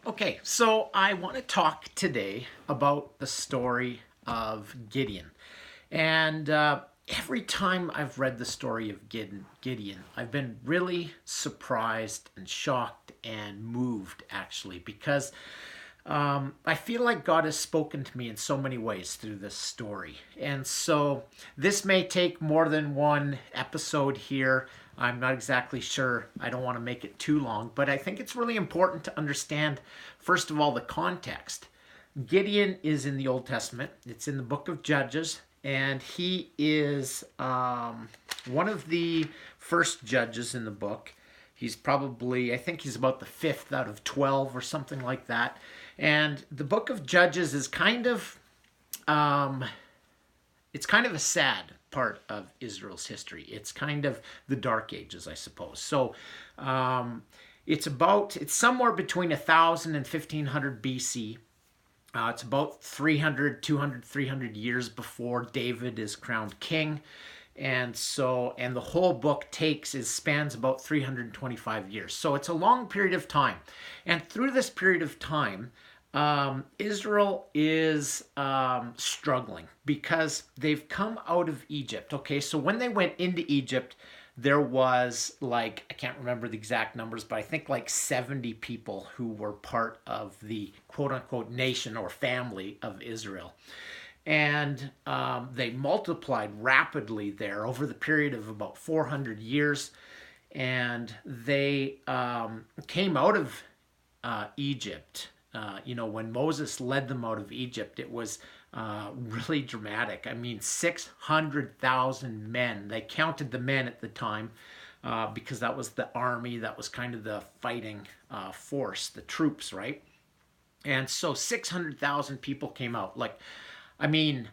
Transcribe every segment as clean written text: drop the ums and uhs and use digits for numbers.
Okay, so I want to talk today about the story of Gideon. And every time I've read the story of Gideon, I've been really surprised and shocked and moved, actually, because I feel like God has spoken to me in so many ways through this story. And so this may take more than one episode here. I'm not exactly sure. I don't want to make it too long, but I think it's really important to understand, first of all, the context. Gideon is in the Old Testament, it's in the book of Judges, and he is one of the first judges in the book. He's probably, I think he's about the fifth out of 12 or something like that. And the book of Judges is um, it's kind of a sad part of Israel's history. It's kind of the Dark Ages, I suppose. So it's somewhere between 1000 and 1500 BC. It's about 300, 200, 300 years before David is crowned king. And the whole book spans about 325 years. So it's a long period of time. And through this period of time, Israel is struggling because they've come out of Egypt. Okay, so when they went into Egypt, there was like, I can't remember the exact numbers, but I think like 70 people who were part of the quote unquote nation or family of Israel. And they multiplied rapidly there over the period of about 400 years. And they came out of Egypt. When Moses led them out of Egypt, it was really dramatic. I mean, 600,000 men. They counted the men at the time because that was the army, that was kind of the fighting force, the troops, right? And so 600,000 people came out. I mean,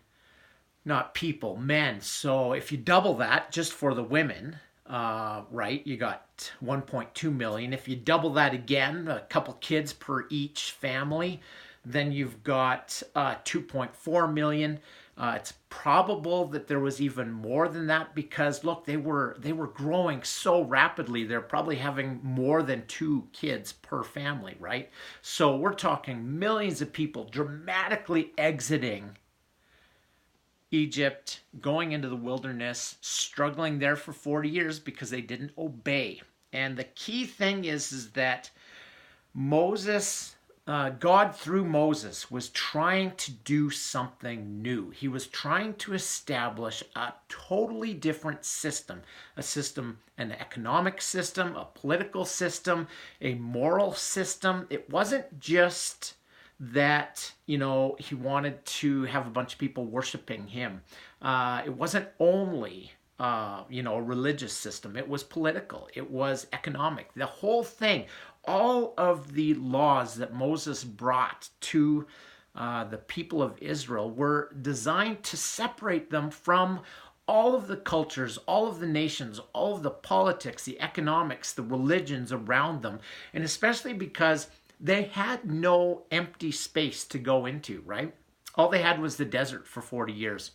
not people, men. So if you double that just for the women, right, you got 1.2 million. If you double that again, a couple kids per each family, then you've got 2.4 million. It's probable that there was even more than that because look, they were growing so rapidly. They're probably having more than two kids per family, right? So we're talking millions of people dramatically exiting Egypt, going into the wilderness, struggling there for 40 years because they didn't obey. And the key thing is that God through Moses was trying to do something new. He was trying to establish a totally different system, an economic system, a political system, a moral system. It wasn't just that he wanted to have a bunch of people worshiping him. It wasn't only a religious system. It was political. It was economic. The whole thing, all of the laws that Moses brought to the people of Israel were designed to separate them from all of the cultures, all of the nations, all of the politics, the economics, the religions around them, and especially because they had no empty space to go into, right? All they had was the desert for 40 years.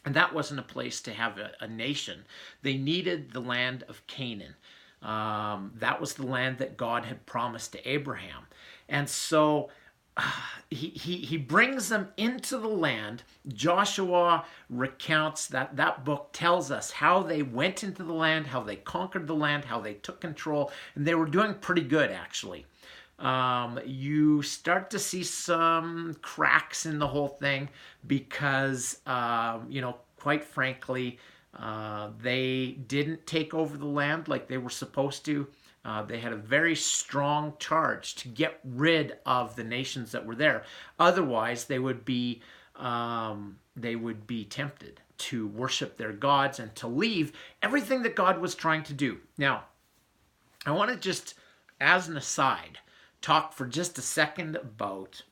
And that wasn't a place to have a nation. They needed the land of Canaan. That was the land that God had promised to Abraham. And so he brings them into the land. Joshua recounts that book tells us how they went into the land, how they conquered the land, how they took control, and they were doing pretty good actually. You start to see some cracks in the whole thing because, quite frankly, they didn't take over the land like they were supposed to. They had a very strong charge to get rid of the nations that were there. Otherwise, they would be tempted to worship their gods and to leave everything that God was trying to do. Now, I want to just, as an aside, talk for just a second about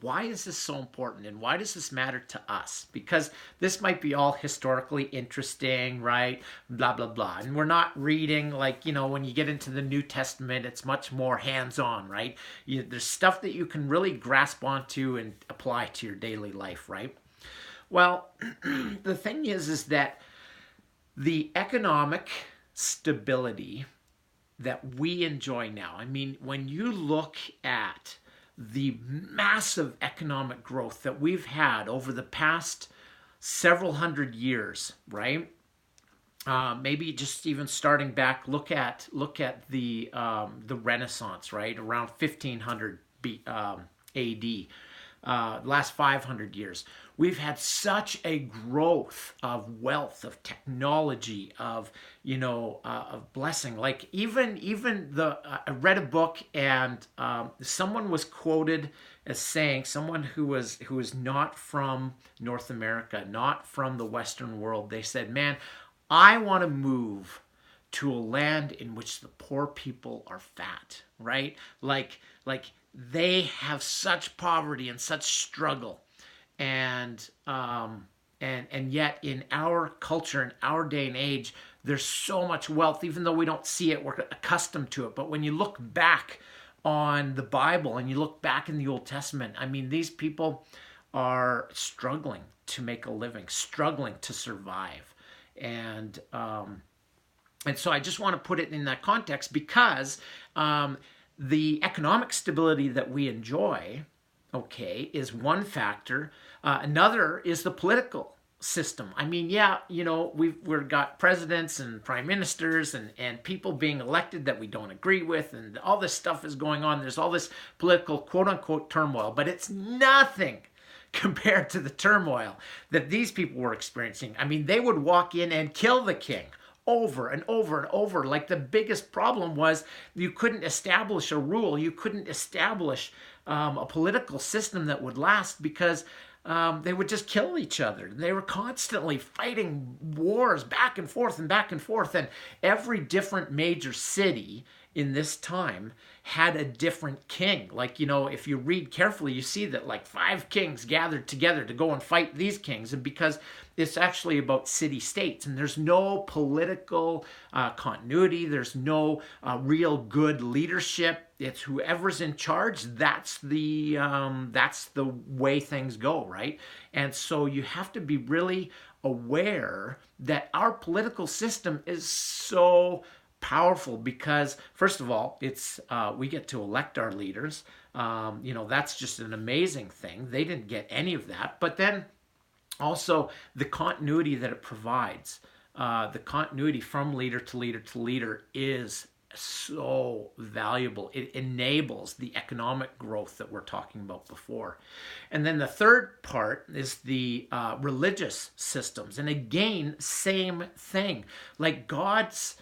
why is this so important and why does this matter to us? Because this might be all historically interesting, right? Blah, blah, blah. And we're not reading when you get into the New Testament, it's much more hands-on, right? There's stuff that you can really grasp onto and apply to your daily life, right? Well, the thing is that the economic stability that we enjoy now. I mean, when you look at the massive economic growth that we've had over the past several hundred years, right? Maybe just even starting back, look at the Renaissance, right, around 1500 A.D. Last 500 years, we've had such a growth of wealth, of technology, of of blessing. Like even I read a book, and someone was quoted as saying, someone who was not from North America, not from the Western world. They said, "Man, I want to move to a land in which the poor people are fat," right? Like they have such poverty and such struggle, and yet in our culture, in our day and age, there's so much wealth. Even though we don't see it, we're accustomed to it. But when you look back on the Bible and you look back in the Old Testament, I mean, these people are struggling to make a living, struggling to survive. And so I just want to put it in that context, because the economic stability that we enjoy, okay, is one factor. Another is the political system. I mean, yeah, we've got presidents and prime ministers and people being elected that we don't agree with, and all this stuff is going on. There's all this political quote unquote turmoil, but it's nothing compared to the turmoil that these people were experiencing. I mean, they would walk in and kill the king over and over and over. Like, the biggest problem was you couldn't establish a rule. You couldn't establish a political system that would last, because they would just kill each other. They were constantly fighting wars back and forth and back and forth. And every different major city in this time had a different king. Like, if you read carefully, you see that like 5 kings gathered together to go and fight these kings. And because it's actually about city-states, and there's no political continuity, there's no real good leadership. It's whoever's in charge. That's the way things go, right? And so you have to be really aware that our political system is so powerful, because first of all, it's we get to elect our leaders. That's just an amazing thing. They didn't get any of that. But then also the continuity that it provides, the continuity from leader to leader to leader, is so valuable. It enables the economic growth that we're talking about before. And then the third part is the religious systems. And again, same thing. Like, God's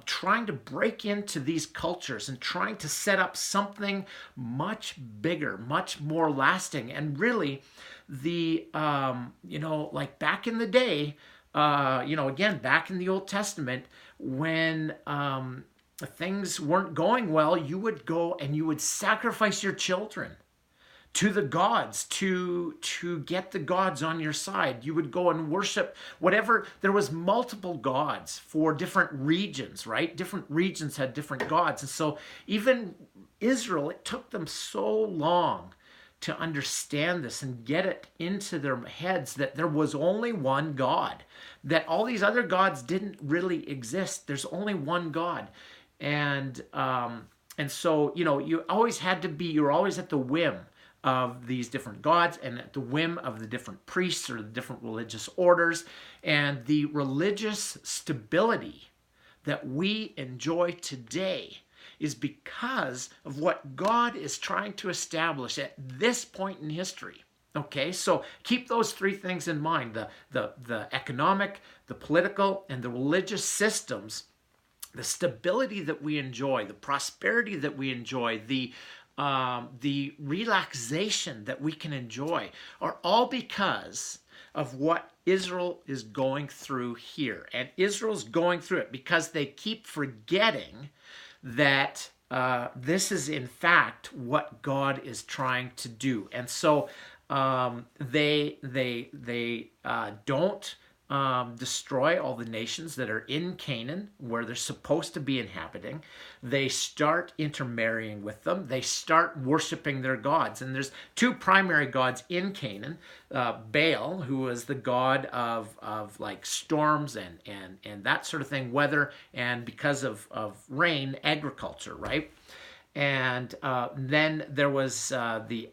trying to break into these cultures and trying to set up something much bigger, much more lasting. And really, like back in the day, again, back in the Old Testament, when things weren't going well, you would go and you would sacrifice your children to the gods to get the gods on your side. You would go and worship whatever. There was multiple gods for different regions, right? Different regions had different gods. And so even Israel, it took them so long to understand this and get it into their heads that there was only one God, that all these other gods didn't really exist. There's only one God. And so, you always had to be, you're always at the whim of these different gods and at the whim of the different priests or the different religious orders. And the religious stability that we enjoy today is because of what God is trying to establish at this point in history. Okay, so keep those 3 things in mind: the economic, the political, and the religious systems. The stability that we enjoy, the prosperity that we enjoy, the relaxation that we can enjoy, are all because of what Israel is going through here. And Israel's going through it because they keep forgetting that this is in fact what God is trying to do. And so they don't destroy all the nations that are in Canaan where they're supposed to be inhabiting. They start intermarrying with them. They start worshiping their gods. And there's two primary gods in Canaan. Baal, who is the god of like storms and that sort of thing, weather, and because of rain, agriculture, right? And then there was the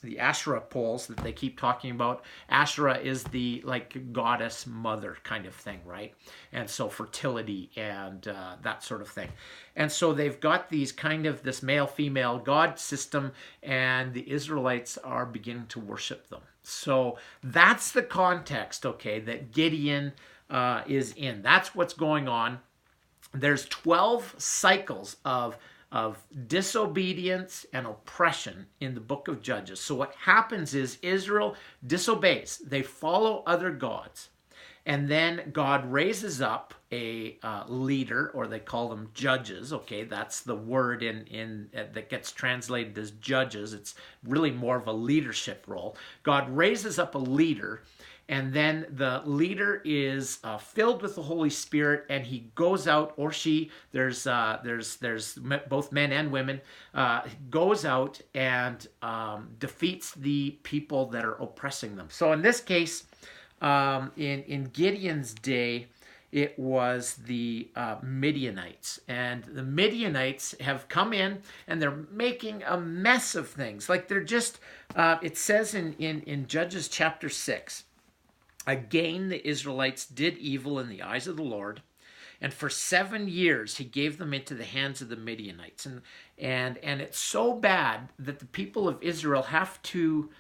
the Asherah poles that they keep talking about. Asherah is the like goddess mother kind of thing, right? And so fertility and that sort of thing. And so they've got these kind of this male-female god system, and the Israelites are beginning to worship them. So that's the context, okay, that Gideon is in. That's what's going on. There's 12 cycles of disobedience and oppression in the book of Judges. So what happens is Israel disobeys. They follow other gods. And then God raises up a leader, or they call them judges. Okay, that's the word in that gets translated as judges. It's really more of a leadership role. God raises up a leader, and then the leader is filled with the Holy Spirit, and he goes out, or she, there's both men and women, goes out and defeats the people that are oppressing them. So in this case, in Gideon's day, it was the Midianites. And the Midianites have come in, and they're making a mess of things. Like they're just, it says in Judges chapter 6, again, the Israelites did evil in the eyes of the Lord, and for 7 years he gave them into the hands of the Midianites. And it's so bad that the people of Israel have to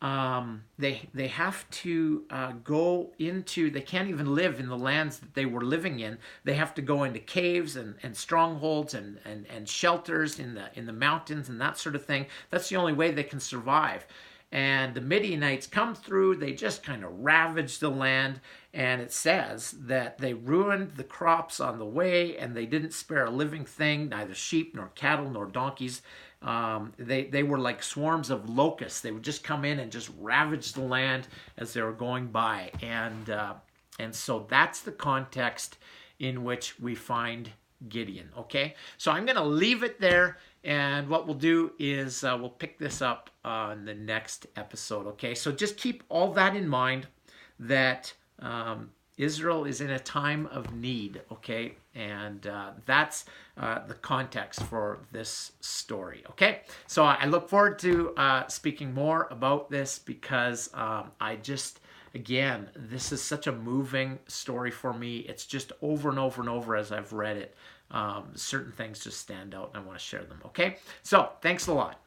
they have to go into, they can't even live in the lands that they were living in. They have to go into caves and strongholds and shelters in the mountains and that sort of thing. That's the only way they can survive. And the Midianites come through, they just kind of ravage the land, and it says that they ruined the crops on the way, and they didn't spare a living thing, neither sheep nor cattle nor donkeys. They were like swarms of locusts. They would just come in and just ravage the land as they were going by. And so that's the context in which we find Gideon, okay? So I'm going to leave it there, and what we'll do is we'll pick this up on the next episode, okay? So just keep all that in mind, that Israel is in a time of need, okay? And that's the context for this story, okay? So I look forward to speaking more about this, because I just, again, this is such a moving story for me. It's just over and over and over as I've read it. Certain things just stand out, and I want to share them, okay? So thanks a lot.